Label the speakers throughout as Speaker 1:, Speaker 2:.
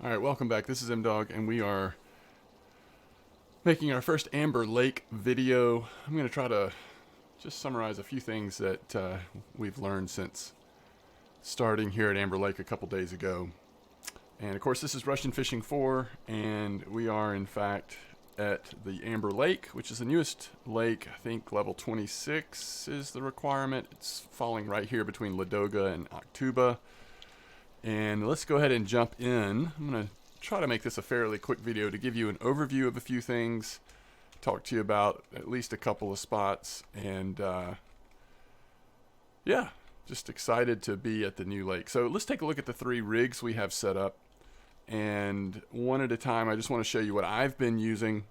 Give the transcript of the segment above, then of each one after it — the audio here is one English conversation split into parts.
Speaker 1: Alright, welcome back. This is M-Dog, and we are making our first Amber Lake video. I'm going to try to just summarize a few things that we've learned since starting here at Amber Lake a couple days ago. And of course, this is Russian Fishing 4, and we are in fact at the Amber Lake, which is the newest lake. I think level 26 is the requirement. It's falling right here between Ladoga and Aktuba. And let's go ahead and jump in. I'm going to try to make this a fairly quick video to give you an overview of a few things, talk to you about at least a couple of spots, and yeah, just excited to be at the new lake. So let's take a look at the 3 rigs we have set up, and one at a time. I just want to show you what I've been using.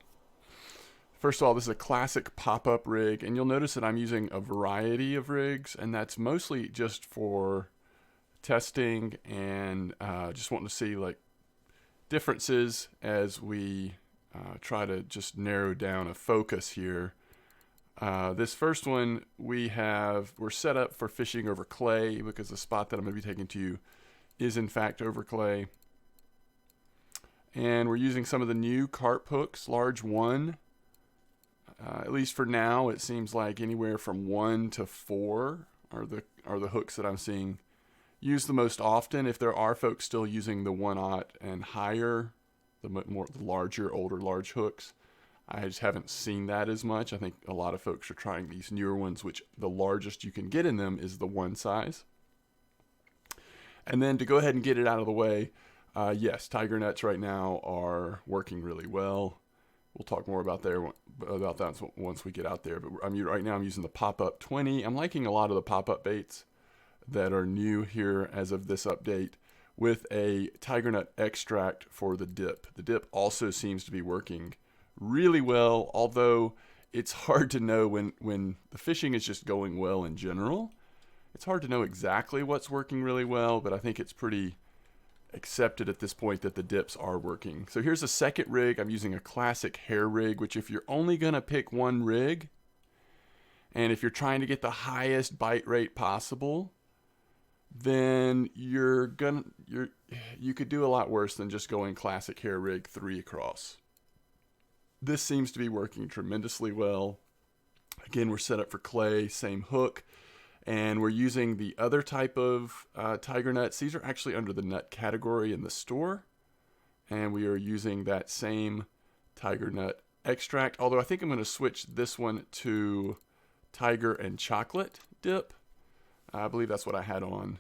Speaker 1: First of all, this is a classic pop-up rig, and you'll notice that I'm using a variety of rigs, and that's mostly just for testing and just wanting to see like differences as we try to just narrow down a focus here. This first one we're set up for fishing over clay because the spot that I'm going to be taking to you is in fact over clay. And we're using some of the new carp hooks, large 1. At least for now, it seems like anywhere from 1 to 4 are the hooks that I'm seeing used the most often. If there are folks still using the 1/0 and higher, the larger, older, large hooks, I just haven't seen that as much. I think a lot of folks are trying these newer ones, which the largest you can get in them is the 1 size. And then to go ahead and get it out of the way, yes, tiger nets right now are working really well. We'll talk more about that once we get out there. But right now I'm using the pop-up 20. I'm liking a lot of the pop-up baits that are new here as of this update with a tiger nut extract for the dip. The dip also seems to be working really well, although it's hard to know when the fishing is just going well in general. It's hard to know exactly what's working really well, but I think it's pretty accepted at this point that the dips are working. So here's a second rig. I'm using a classic hair rig, which if you're only going to pick one rig, and if you're trying to get the highest bite rate possible, then you could do a lot worse than just going classic hair rig 3 across. This seems to be working tremendously well. Again, we're set up for clay, same hook, and we're using the other type of tiger nuts. These are actually under the nut category in the store, and we are using that same tiger nut extract, although I think I'm going to switch this one to tiger and chocolate dip. I believe that's what I had on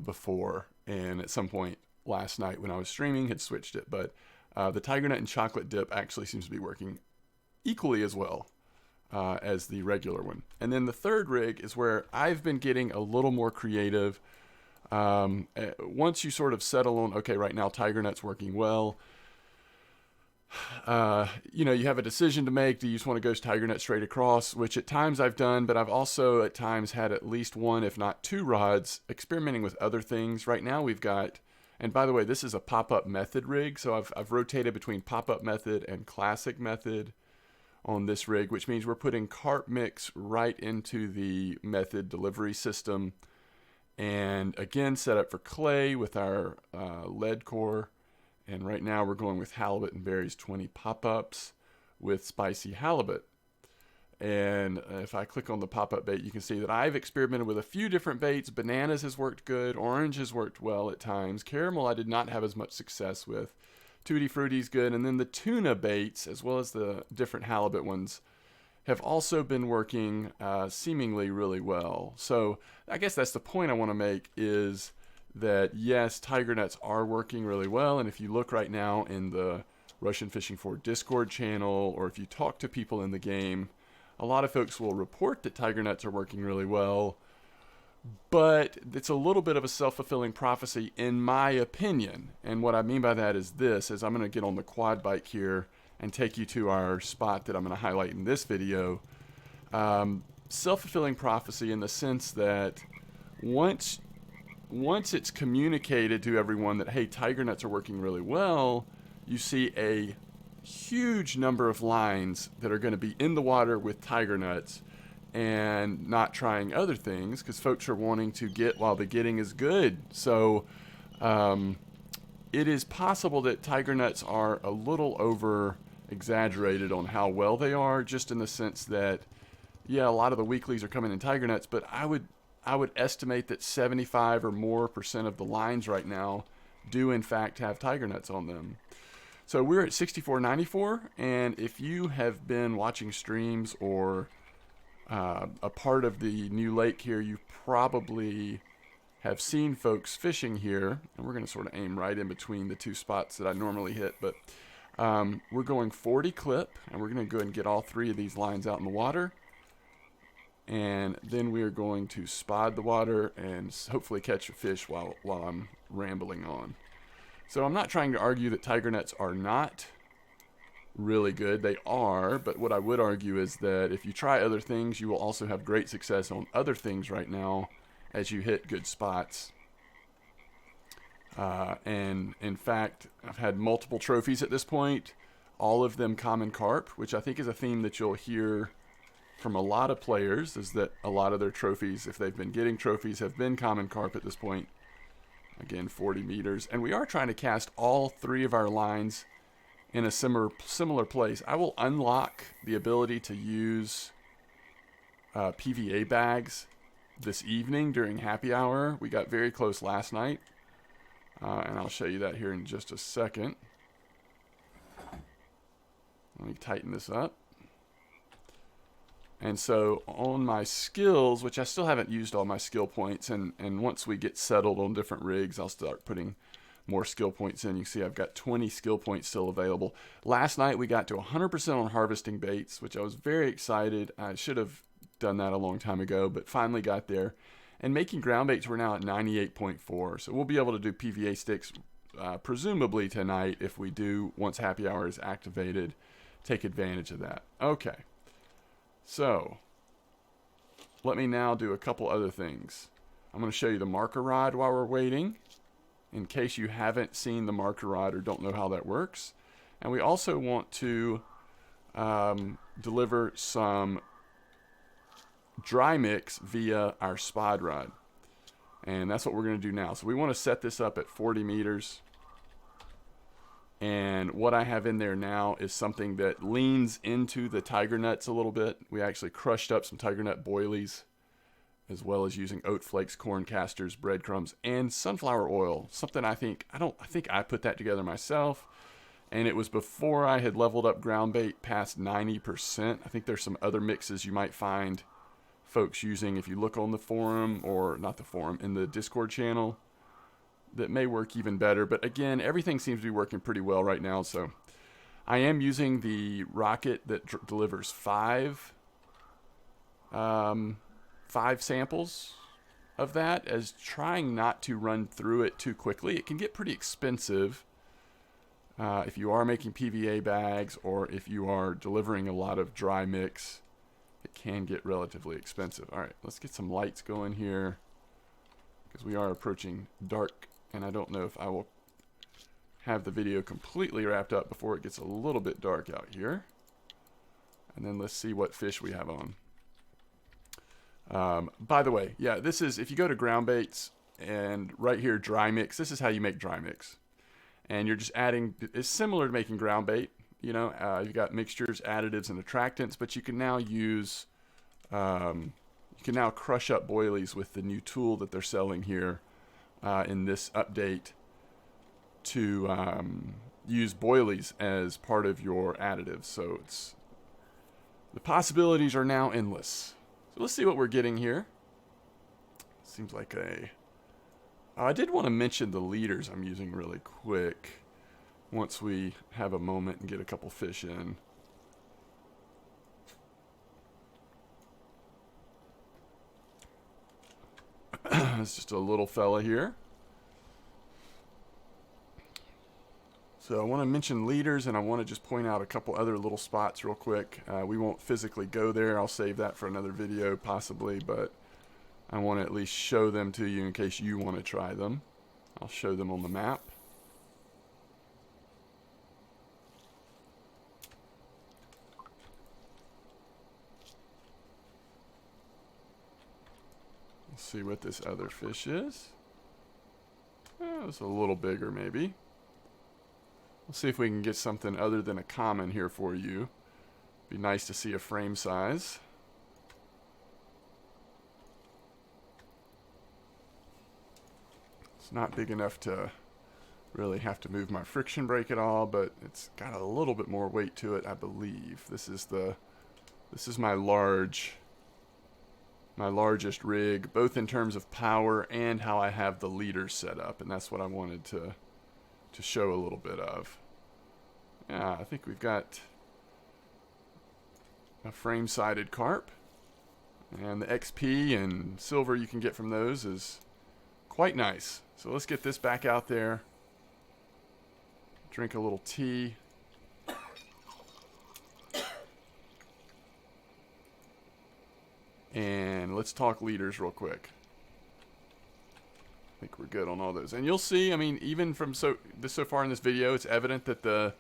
Speaker 1: before, and at some point last night when I was streaming had switched it, but the tiger nut and chocolate dip actually seems to be working equally as well as the regular one. And then the third rig is where I've been getting a little more creative. Once you sort of settle on, okay, right now tiger nut's working well, you have a decision to make. Do you just want to go tiger nut straight across, which at times I've done, but I've also at times had at least 1, if not 2 rods experimenting with other things. Right now we've got, and by the way, this is a pop-up method rig, so I've rotated between pop-up method and classic method on this rig, which means we're putting carp mix right into the method delivery system, and again set up for clay with our lead core. And right now we're going with halibut and berries 20 pop-ups with spicy halibut. And if I click on the pop-up bait, you can see that I've experimented with a few different baits. Bananas has worked good. Orange has worked well at times. Caramel I did not have as much success with. Tutti Frutti is good. And then the tuna baits, as well as the different halibut ones, have also been working seemingly really well. So I guess that's the point I want to make, is that yes, tiger nuts are working really well. And if you look right now in the Russian Fishing 4 Discord channel, or if you talk to people in the game, a lot of folks will report that tiger nuts are working really well, but it's a little bit of a self-fulfilling prophecy in my opinion. And what I mean by that is this, is I'm going to get on the quad bike here and take you to our spot that I'm going to highlight in this video. Self-fulfilling prophecy in the sense that once it's communicated to everyone that, hey, tiger nuts are working really well, you see a huge number of lines that are going to be in the water with tiger nuts and not trying other things because folks are wanting to get while the getting is good. So it is possible that tiger nuts are a little over exaggerated on how well they are, just in the sense that, yeah, a lot of the weeklies are coming in tiger nuts, but I would estimate that 75 or more percent of the lines right now do in fact have tiger nuts on them. So we're at 64.94, and if you have been watching streams or a part of the new lake here, you probably have seen folks fishing here, and we're going to sort of aim right in between the two spots that I normally hit, but we're going 40 clip, and we're going to go ahead and get all three of these lines out in the water, and then we are going to spot the water and hopefully catch a fish while I'm rambling on. So I'm not trying to argue that tiger nets are not really good. They are, but what I would argue is that if you try other things, you will also have great success on other things right now as you hit good spots. And in fact, I've had multiple trophies at this point, all of them common carp, which I think is a theme that you'll hear from a lot of players, is that a lot of their trophies, if they've been getting trophies, have been common carp at this point. Again, 40 meters. And we are trying to cast all three of our lines in a similar place. I will unlock the ability to use PVA bags this evening during happy hour. We got very close last night, and I'll show you that here in just a second. Let me tighten this up. And so on my skills, which I still haven't used all my skill points, and once we get settled on different rigs, I'll start putting more skill points in. You see I've got 20 skill points still available. Last night we got to 100% on harvesting baits, which I was very excited. I should have done that a long time ago, but finally got there. And making ground baits, we're now at 98.4. So we'll be able to do PVA sticks presumably tonight if we do, once happy hour is activated, take advantage of that. Okay. So let me now do a couple other things. I'm going to show you the marker rod while we're waiting, in case you haven't seen the marker rod or don't know how that works. And we also want to deliver some dry mix via our spod rod. And that's what we're going to do now. So we want to set this up at 40 meters. And what I have in there now is something that leans into the tiger nuts a little bit. We actually crushed up some tiger nut boilies, as well as using oat flakes, corn casters, breadcrumbs, and sunflower oil. Something I think I put that together myself, and it was before I had leveled up ground bait past 90%. I think there's some other mixes you might find folks using if you look on the forum, or not the forum, in the Discord channel, that may work even better. But again, everything seems to be working pretty well right now. So I am using the rocket that delivers five samples of that, as trying not to run through it too quickly. It can get pretty expensive if you are making PVA bags, or if you are delivering a lot of dry mix. It can get relatively expensive. All right, let's get some lights going here, because we are approaching dark, and I don't know if I will have the video completely wrapped up before it gets a little bit dark out here. And then let's see what fish we have on. By the way, yeah, this is, if you go to ground baits and right here, dry mix, this is how you make dry mix. And you're just adding, it's similar to making ground bait. You know, you've got mixtures, additives, and attractants, but you can now use, you can now crush up boilies with the new tool that they're selling here in this update, to use boilies as part of your additives. So the possibilities are now endless. So let's see what we're getting here. Seems like I did want to mention the leaders I'm using really quick once we have a moment and get a couple fish in. It's just a little fella here. So I want to mention leaders, and I want to just point out a couple other little spots real quick. We won't physically go there. I'll save that for another video possibly, but I want to at least show them to you in case you want to try them. I'll show them on the map. Let's see what this other fish is. Oh, it's a little bigger maybe. We'll see if we can get something other than a common here for you. Be nice to see a frame size. It's not big enough to really have to move my friction brake at all, but it's got a little bit more weight to it, I believe. This is my largest rig, both in terms of power and how I have the leaders set up, and that's what I wanted to show a little bit of. Yeah, I think we've got a frame-sided carp, and the XP and silver you can get from those is quite nice. So let's get this back out there, drink a little tea. And let's talk leaders real quick. I think we're good on all those. And you'll see, I mean, even from so far in this video, it's evident that the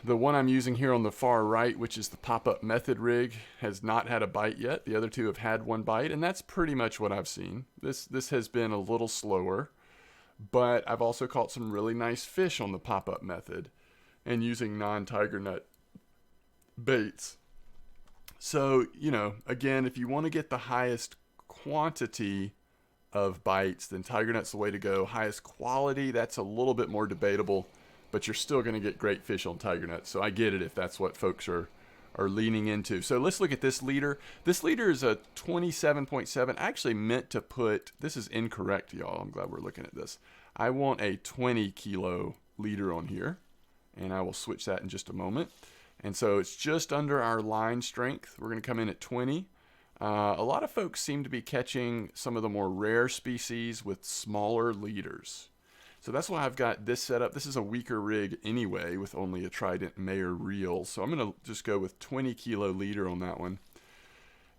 Speaker 1: one I'm using here on the far right, which is the pop-up method rig, has not had a bite yet. The other two have had one bite, and that's pretty much what I've seen. This has been a little slower, but I've also caught some really nice fish on the pop-up method and using non-tiger nut baits. So, you know, again, if you want to get the highest quantity of bites, then tiger nut's the way to go. Highest quality, that's a little bit more debatable, but you're still going to get great fish on tiger nut. So I get it if that's what folks are leaning into. So let's look at this leader. This leader is a 27.7. I actually meant to put, this is incorrect, y'all. I'm glad we're looking at this. I want a 20 kilo leader on here, and I will switch that in just a moment. And so it's just under our line strength. We're going to come in at 20. A lot of folks seem to be catching some of the more rare species with smaller leaders. So that's why I've got this set up. This is a weaker rig anyway with only a Trident Mayer reel. So I'm going to just go with 20 kilo leader on that one.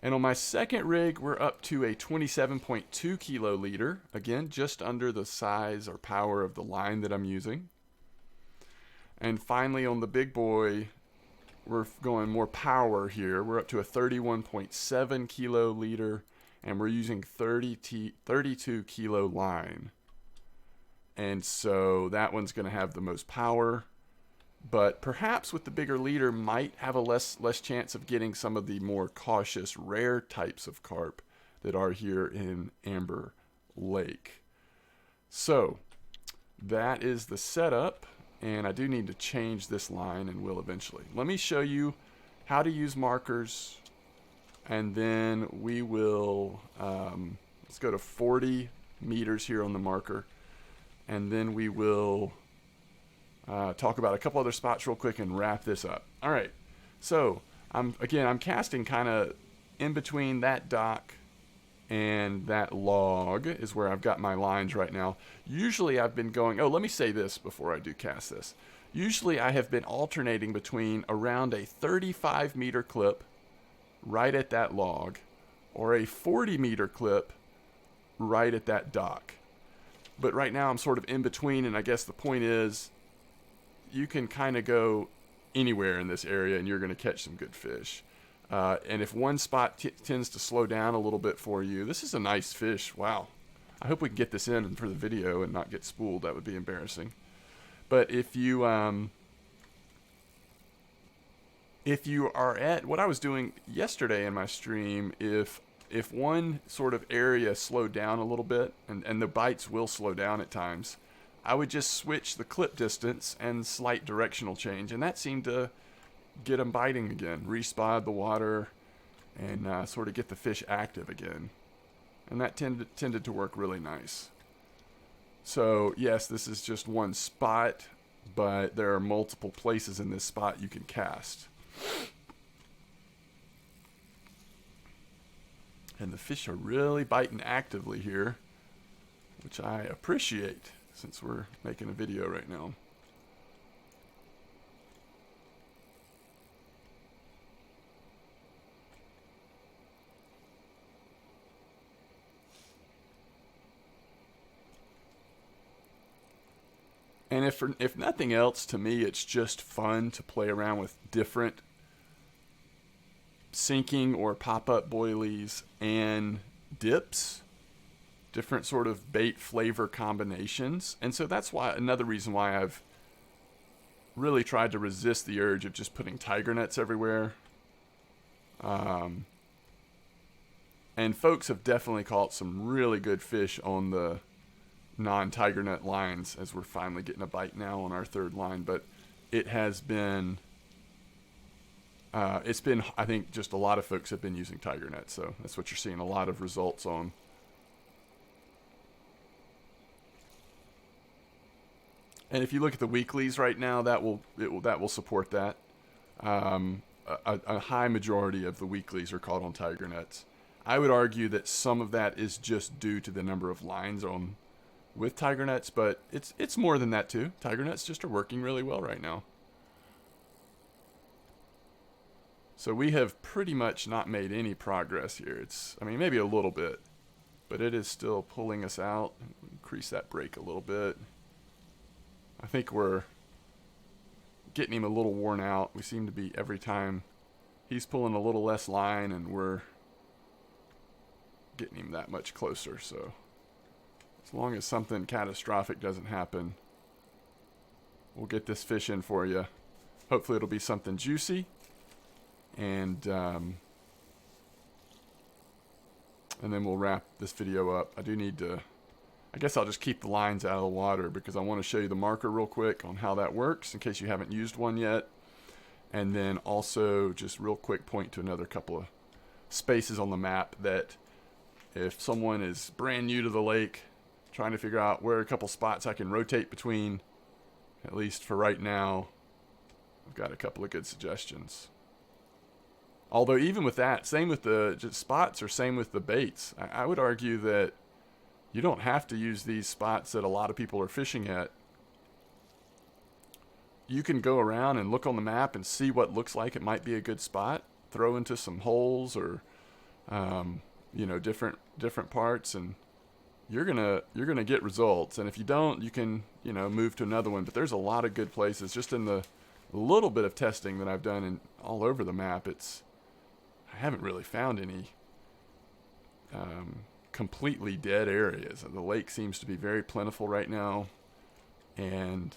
Speaker 1: And on my second rig, we're up to a 27.2 kilo leader. Again, just under the size or power of the line that I'm using. And finally on the big boy, we're going more power here. We're up to a 31.7 kilo leader, and we're using 32 kilo line. And so that one's going to have the most power, but perhaps with the bigger leader might have a less chance of getting some of the more cautious, rare types of carp that are here in Amber Lake. So that is the setup. And I do need to change this line and will eventually. Let me show you how to use markers. And then we will, let's go to 40 meters here on the marker. And then we will talk about a couple other spots real quick and wrap this up. All right. So I'm casting kind of in between that dock and that log is where I've got my lines right now. Usually I've been going, let me say this before I do cast this. Usually I have been alternating between around a 35 meter clip right at that log or a 40 meter clip right at that dock. But right now I'm sort of in between, and I guess the point is you can kind of go anywhere in this area and you're going to catch some good fish. And if one spot tends to slow down a little bit for you, this is a nice fish. Wow. I hope we can get this in for the video and not get spooled. That would be embarrassing. But if you are at what I was doing yesterday in my stream, if one sort of area slowed down a little bit, and the bites will slow down at times, I would just switch the clip distance and slight directional change. And that seemed to get them biting again, respot the water, and sort of get the fish active again. And that tended to work really nice. So yes, this is just one spot, but there are multiple places in this spot you can cast. And the fish are really biting actively here, which I appreciate since we're making a video right now. And if nothing else, to me, it's just fun to play around with different sinking or pop-up boilies and dips, different sort of bait flavor combinations. And so that's why another reason why I've really tried to resist the urge of just putting tiger nets everywhere. And folks have definitely caught some really good fish on the non-tiger net lines, as we're finally getting a bite now on our third line. But it has been, I think, just a lot of folks have been using tiger nets, so that's what you're seeing a lot of results on. And if you look at the weeklies right now, that will support that. A high majority of the weeklies are caught on tiger nets. I would argue that some of that is just due to the number of lines on with tiger nets, but it's more than that too. Tiger nets just are working really well right now. So we have pretty much not made any progress here. I mean, maybe a little bit, but it is still pulling us out. Increase that brake a little bit. I think we're getting him a little worn out. We seem to be, every time he's pulling a little less line, and we're getting him that much closer. So as long as something catastrophic doesn't happen, we'll get this fish in for you. Hopefully it'll be something juicy. And then we'll wrap this video up. I guess I'll just keep the lines out of the water, because I want to show you the marker real quick on how that works in case you haven't used one yet. And then also just real quick point to another couple of spaces on the map that if someone is brand new to the lake, trying to figure out where a couple spots I can rotate between, at least for right now, I've got a couple of good suggestions. Although even with that, same with the just spots, or same with the baits, I would argue that you don't have to use these spots that a lot of people are fishing at. You can go around and look on the map and see what looks like it might be a good spot, throw into some holes, or different parts, and you're gonna get results. And if you don't, you can move to another one. But there's a lot of good places. Just in the little bit of testing that I've done all over the map, I haven't really found any completely dead areas. The lake seems to be very plentiful right now, and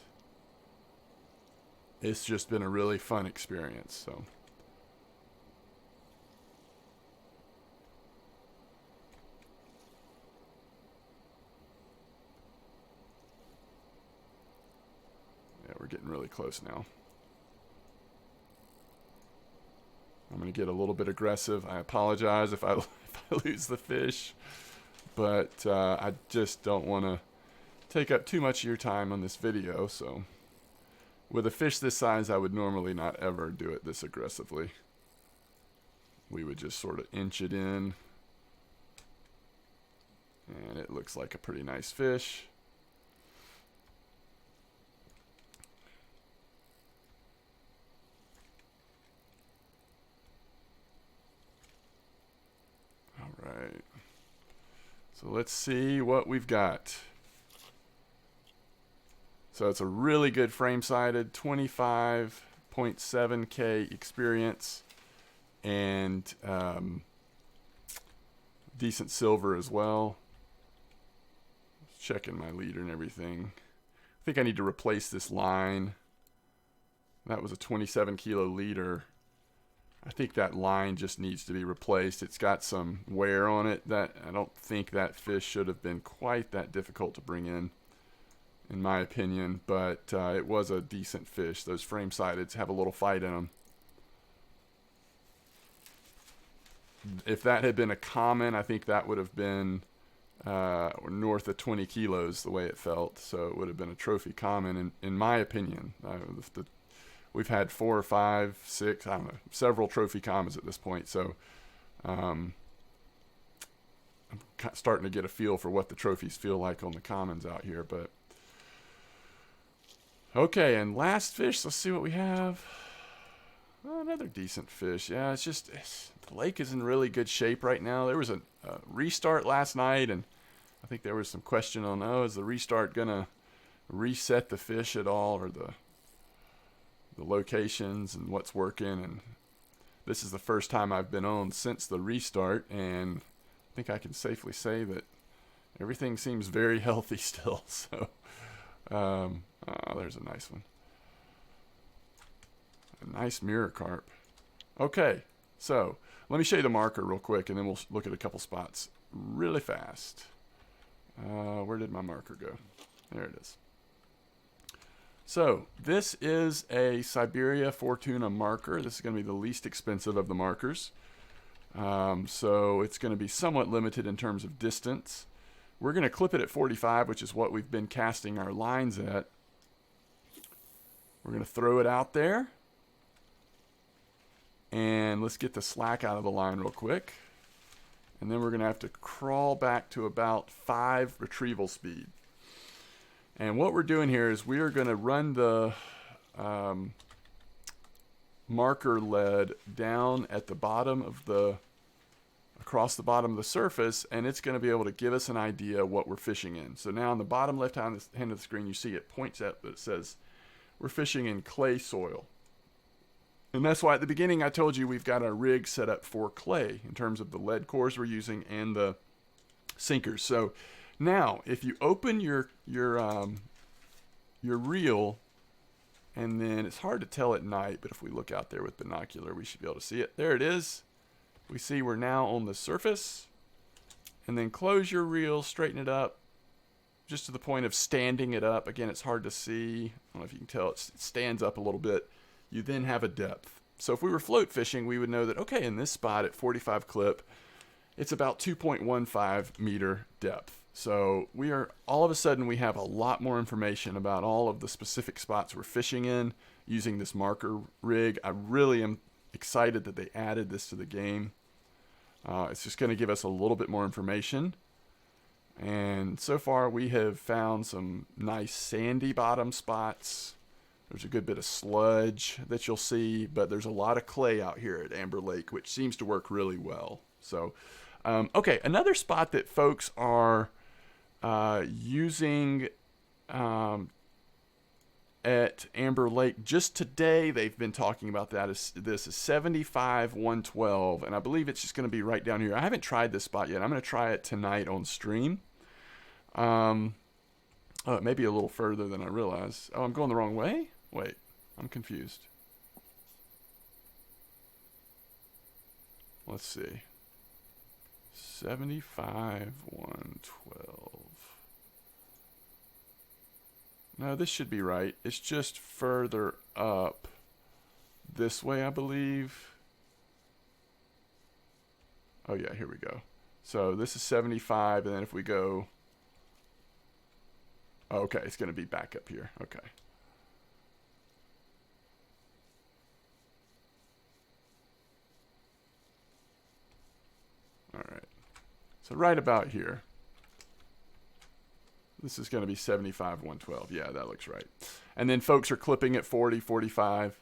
Speaker 1: it's just been a really fun experience. So yeah, we're getting really close now. I'm going to get a little bit aggressive. I apologize if I lose the fish, but I just don't want to take up too much of your time on this video. So with a fish this size, I would normally not ever do it this aggressively. We would just sort of inch it in, and it looks like a pretty nice fish. Right. So let's see what we've got. So it's a really good frame-sided 25.7K experience, and decent silver as well. Checking my leader and everything. I think I need to replace this line. That was a 27 kilo leader. I think that line just needs to be replaced. It's got some wear on it that I don't think that fish should have been quite that difficult to bring in my opinion. But it was a decent fish. Those frame-sideds have a little fight in them. If that had been a common, I think that would have been north of 20 kilos the way it felt. So it would have been a trophy common, in my opinion. We've had 4 or 5, 6, I don't know, several trophy commons at this point. So I'm starting to get a feel for what the trophies feel like on the commons out here. But okay, and last fish, let's see what we have. Oh, another decent fish. Yeah, the lake is in really good shape right now. There was a restart last night, and I think there was some question on, is the restart going to reset the fish at all, or the locations and what's working. And this is the first time I've been on since the restart, and I think I can safely say that everything seems very healthy still. So there's a nice one. A nice mirror carp. Okay, so let me show you the marker real quick, and then we'll look at a couple spots really fast. Where did my marker go? There it is. So this is a Siberia Fortuna marker. This is going to be the least expensive of the markers. So it's going to be somewhat limited in terms of distance. We're going to clip it at 45, which is what we've been casting our lines at. We're going to throw it out there. And let's get the slack out of the line real quick. And then we're going to have to crawl back to about 5 retrieval speed. And what we're doing here is we are going to run the marker lead down at the bottom of across the bottom of the surface, and it's going to be able to give us an idea of what we're fishing in. So now on the bottom left hand of the screen, you see it points at that says we're fishing in clay soil. And that's why at the beginning I told you we've got our rig set up for clay in terms of the lead cores we're using and the sinkers. So now if you open your reel, and then it's hard to tell at night, but if we look out there with binocular, we should be able to see it. There it is. We see we're now on the surface. And then close your reel, straighten it up, just to the point of standing it up. Again, it's hard to see. I don't know if you can tell, it stands up a little bit. You then have a depth. So if we were float fishing, we would know that, okay, in this spot at 45 clip, it's about 2.15 meter depth. So all of a sudden we have a lot more information about all of the specific spots we're fishing in using this marker rig. I really am excited that they added this to the game. It's just going to give us a little bit more information. And so far we have found some nice sandy bottom spots. There's a good bit of sludge that you'll see, but there's a lot of clay out here at Amber Lake, which seems to work really well. So, okay, another spot that folks are using at Amber Lake just today, they've been talking about that. This is 75-112, and I believe it's just going to be right down here. I haven't tried this spot yet. I'm going to try it tonight on stream. Oh, it may be a little further than I realized. Oh, I'm going the wrong way? Wait, I'm confused. Let's see. 75-112. No, this should be right. It's just further up this way, I believe. Oh yeah, here we go. So this is 75, and then if we go... Oh, okay, it's going to be back up here. Okay. All right. So right about here. This is going to be 75-112. Yeah, that looks right. And then folks are clipping at 40, 45.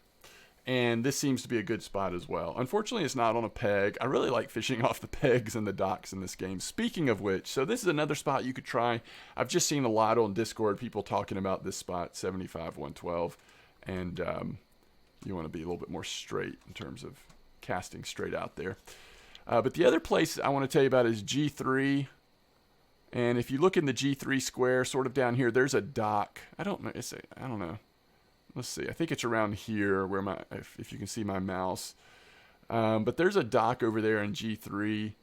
Speaker 1: And this seems to be a good spot as well. Unfortunately, it's not on a peg. I really like fishing off the pegs and the docks in this game. Speaking of which, so this is another spot you could try. I've just seen a lot on Discord, people talking about this spot, 75-112. And you want to be a little bit more straight in terms of casting straight out there. But the other place I want to tell you about is G3. And if you look in the G3 square, sort of down here, there's a dock. I don't know. I don't know. Let's see. I think it's around here where if you can see my mouse. But there's a dock over there in G3.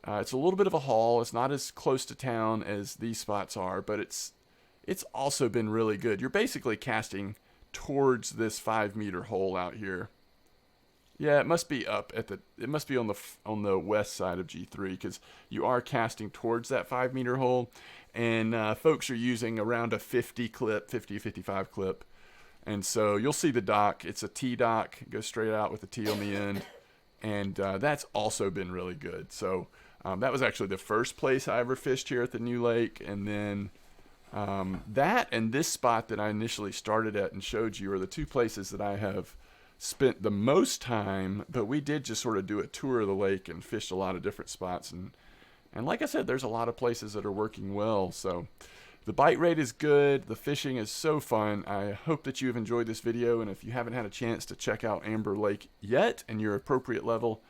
Speaker 1: It's a little bit of a haul. It's not as close to town as these spots are, but it's also been really good. You're basically casting towards this 5-meter hole out here. Yeah, it must be it must be on the west side of G3, because you are casting towards that 5-meter hole, and folks are using around a 50 clip, 50-55 clip. And so you'll see the dock. It's a T dock. It goes straight out with a T on the end. And that's also been really good. So that was actually the first place I ever fished here at the new lake. And then that and this spot that I initially started at and showed you are the two places that I have spent the most time. But we did just sort of do a tour of the lake and fished a lot of different spots. And like I said, there's a lot of places that are working well. So the bite rate is good. The fishing is so fun. I hope that you have enjoyed this video, and if you haven't had a chance to check out Amber Lake yet and your appropriate level,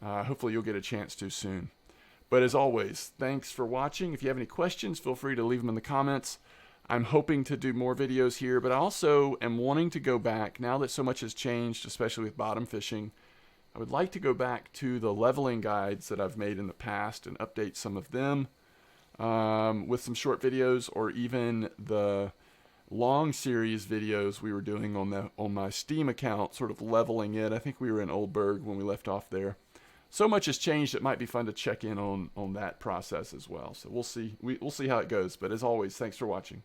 Speaker 1: hopefully you'll get a chance to soon. But as always, thanks for watching. If you have any questions, feel free to leave them in the comments. I'm hoping to do more videos here, but I also am wanting to go back, now that so much has changed, especially with bottom fishing. I would like to go back to the leveling guides that I've made in the past and update some of them with some short videos, or even the long series videos we were doing on my Steam account, sort of leveling it. I think we were in Oldberg when we left off there. So much has changed, it might be fun to check in on that process as well. So we'll see. We'll see how it goes. But as always, thanks for watching.